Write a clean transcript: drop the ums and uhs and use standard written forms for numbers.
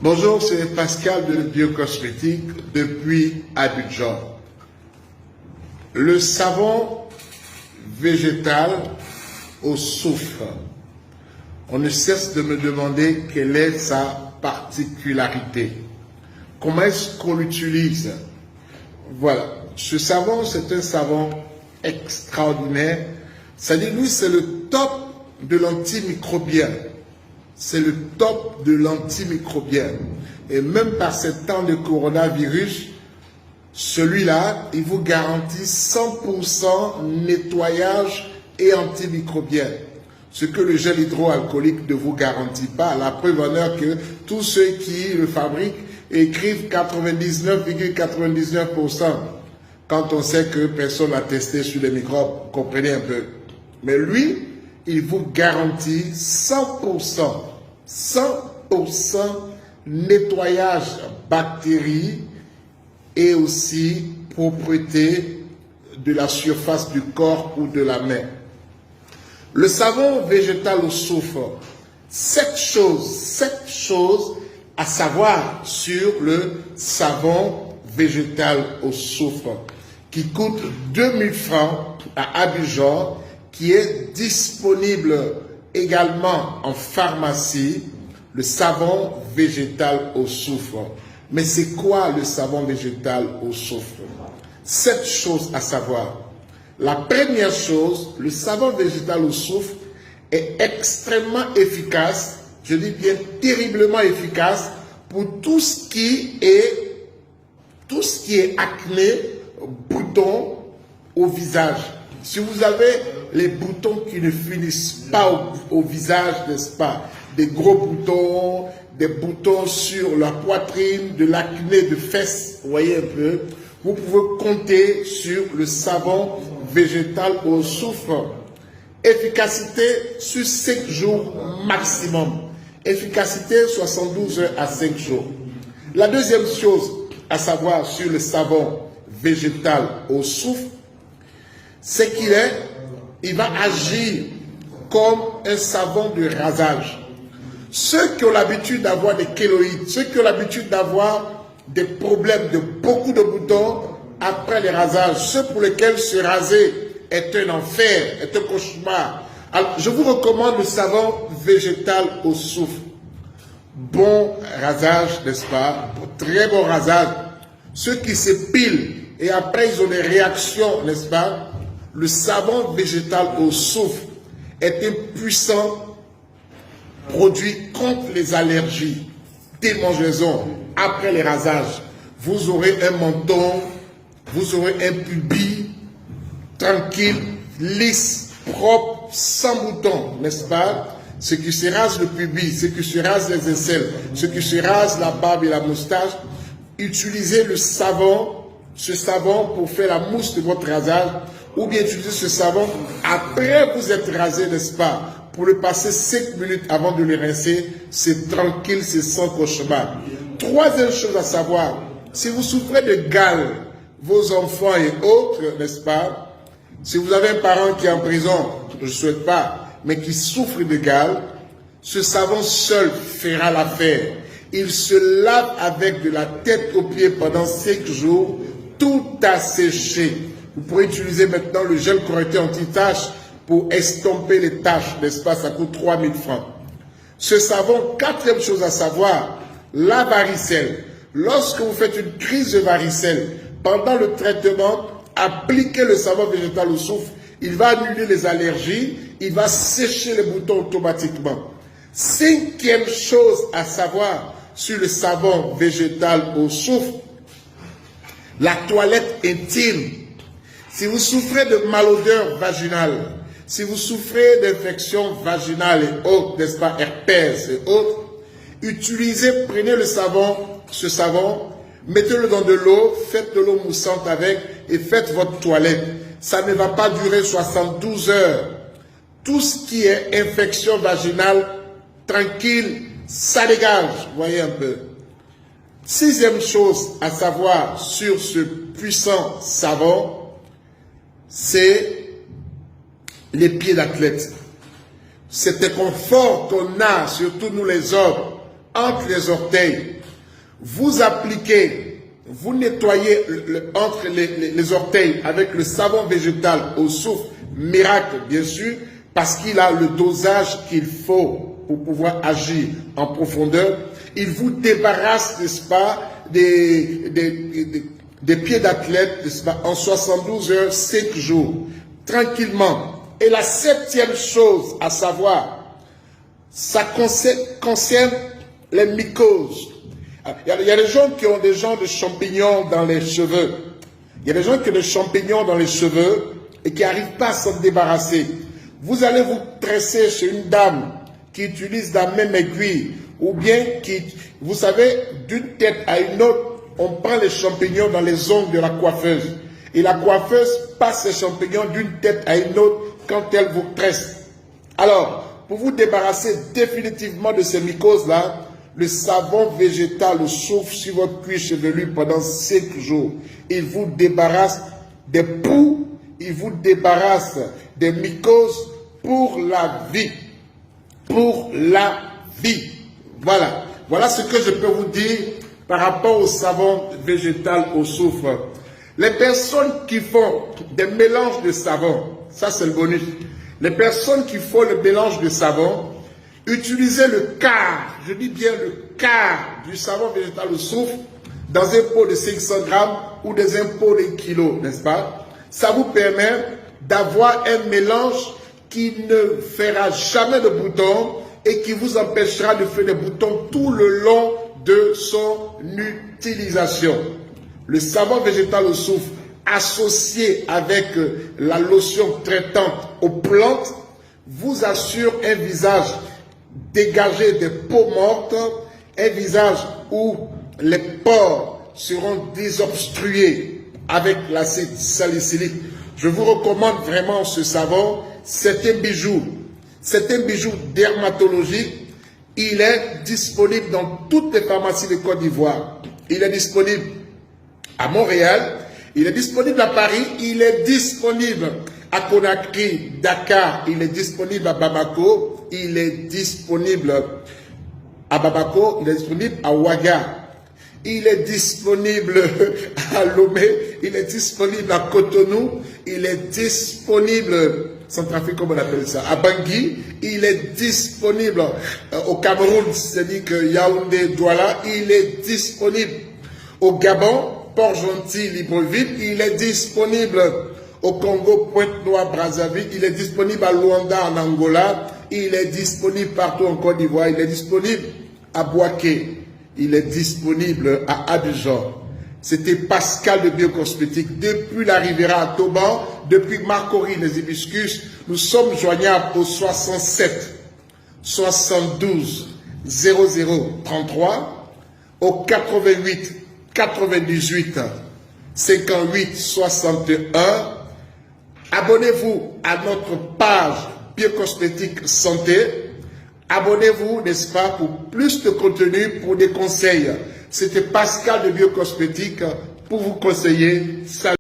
Bonjour, c'est Pascal de Biocosmétique depuis Abidjan. Le savon végétal au soufre. On ne cesse de me demander quelle est sa particularité. Comment est-ce qu'on l'utilise? Voilà, ce savon, c'est un savon extraordinaire. Ça dit, lui, c'est le top de l'antimicrobien. C'est le top de l'antimicrobien. Et même par ces temps de coronavirus, celui-là, il vous garantit 100% nettoyage et antimicrobien. Ce que le gel hydroalcoolique ne vous garantit pas. La preuve en est que tous ceux qui le fabriquent écrivent 99,99%. Quand on sait que personne n'a testé sur les microbes, comprenez un peu. Mais lui, il vous garantit 100% nettoyage bactéries et aussi propreté de la surface du corps ou de la main. Le savon végétal au soufre, 7 choses à savoir sur le savon végétal au soufre qui coûte 2000 francs à Abidjan, qui est disponible également en pharmacie, le savon végétal au soufre. Mais c'est quoi le savon végétal au soufre? 7 choses à savoir. La première chose, le savon végétal au soufre est extrêmement efficace, je dis bien terriblement efficace, pour tout ce qui est acné, boutons au visage. Si vous avez les boutons qui ne finissent pas au visage, n'est-ce pas? Des gros boutons, des boutons sur la poitrine, de l'acné de fesses, vous voyez un peu. Vous pouvez compter sur le savon végétal au soufre. Efficacité sur 5 jours maximum. Efficacité 72 heures à 5 jours. La deuxième chose à savoir sur le savon végétal au soufre, c'est qu'il va agir comme un savon de rasage. Ceux qui ont l'habitude d'avoir des kéloïdes, ceux qui ont l'habitude d'avoir des problèmes de beaucoup de boutons après les rasages, ceux pour lesquels se raser est un enfer, est un cauchemar. Alors, je vous recommande le savon végétal au soufre. Bon rasage, n'est-ce pas? Très bon rasage. Ceux qui s'épilent et après ils ont des réactions, n'est-ce pas? Le savon végétal au soufre est un puissant produit contre les allergies, démangeaisons, après les rasages. Vous aurez un menton, vous aurez un pubis tranquille, lisse, propre, sans boutons, n'est-ce pas? Ceux qui se rasent le pubis, ceux qui se rasent les aisselles, ceux qui se rasent la barbe et la moustache, utilisez le savon, ce savon pour faire la mousse de votre rasage, ou bien utilisez ce savon après vous êtes rasé, n'est-ce pas? Pour le passer 5 minutes avant de le rincer, c'est tranquille, c'est sans cauchemar. Troisième chose à savoir, si vous souffrez de gale, vos enfants et autres, n'est-ce pas? Si vous avez un parent qui est en prison, je ne souhaite pas, mais qui souffre de gale, ce savon seul fera l'affaire. Il se lave avec de la tête aux pieds pendant 5 jours, tout asséché. Vous pourrez utiliser maintenant le gel correcteur anti-taches pour estomper les taches, n'est-ce pas? Ça coûte 3000 francs. Ce savon, quatrième chose à savoir, la varicelle. Lorsque vous faites une crise de varicelle, pendant le traitement, appliquez le savon végétal au soufre. Il va annuler les allergies, il va sécher les boutons automatiquement. Cinquième chose à savoir sur le savon végétal au soufre, la toilette intime. Si vous souffrez de malodeur vaginale, si vous souffrez d'infections vaginales et autres, n'est-ce pas, herpès et autres, utilisez, prenez le savon, ce savon, mettez-le dans de l'eau, faites de l'eau moussante avec et faites votre toilette. Ça ne va pas durer 72 heures. Tout ce qui est infection vaginale, tranquille, ça dégage, vous voyez un peu. Sixième chose à savoir sur ce puissant savon, c'est les pieds d'athlète. C'est un confort qu'on a, surtout nous les hommes, entre les orteils. Vous appliquez, vous nettoyez entre les orteils avec le savon végétal au soufre miracle, bien sûr, parce qu'il a le dosage qu'il faut pour pouvoir agir en profondeur. Il vous débarrasse, n'est-ce pas, des pieds d'athlète, n'est-ce pas, en 72 heures, 5 jours, tranquillement. Et la 7e chose à savoir, ça concerne les mycoses. Il y a des gens qui ont des genres de champignons dans les cheveux. Il y a des gens qui ont des champignons dans les cheveux et qui n'arrivent pas à s'en débarrasser. Vous allez vous tresser chez une dame qui utilise la même aiguille ou bien qui, vous savez, d'une tête à une autre, on prend les champignons dans les ongles de la coiffeuse. Et la coiffeuse passe ces champignons d'une tête à une autre quand elle vous tresse. Alors, pour vous débarrasser définitivement de ces mycoses-là, le savon végétal au soufre sur votre cuir chevelu pendant 5 jours. Il vous débarrasse des poux, il vous débarrasse des mycoses pour la vie. Pour la vie. Voilà. Voilà ce que je peux vous dire par rapport au savon végétal au soufre. Les personnes qui font des mélanges de savon, ça c'est le bonus. Les personnes qui font le mélange de savon, utilisez le quart, je dis bien le quart du savon végétal au soufre dans un pot de 500 grammes ou dans un pot de 1 kilo, n'est-ce pas? Ça vous permet d'avoir un mélange qui ne fera jamais de boutons et qui vous empêchera de faire des boutons tout le long de son utilisation. Le savon végétal au soufre associé avec la lotion traitante aux plantes vous assure un visage dégagé des peaux mortes, un visage où les pores seront désobstrués avec l'acide salicylique. Je vous recommande vraiment ce savon. C'est un bijou. C'est un bijou dermatologique. Il est disponible dans toutes les pharmacies de Côte d'Ivoire. Il est disponible à Montréal. Il est disponible à Paris. Il est disponible à Conakry, Dakar. Il est disponible à Bamako. Il est disponible à Bamako. Il est disponible à Ouaga. Il est disponible à Lomé. Il est disponible à Cotonou. Il est disponible, Centrafrique, comme on appelle ça, à Bangui. Il est disponible au Cameroun, c'est-à-dire que Yaoundé, Douala. Il est disponible au Gabon, Port-Gentil, Libreville. Il est disponible au Congo, Pointe-Noire, Brazzaville. Il est disponible à Luanda, en Angola. Il est disponible partout en Côte d'Ivoire. Il est disponible à Bouaké. Il est disponible à Abidjan. C'était Pascal de Biocosmétique. Depuis la Riviera à Toban, depuis Marcory, les hibiscus, nous sommes joignables au 67 72 00 33, au 88 98 58 61. Abonnez-vous à notre page Biocosmétique Santé. Abonnez-vous, n'est-ce pas, pour plus de contenu, pour des conseils. C'était Pascal de Biocosmétique pour vous conseiller. Salut.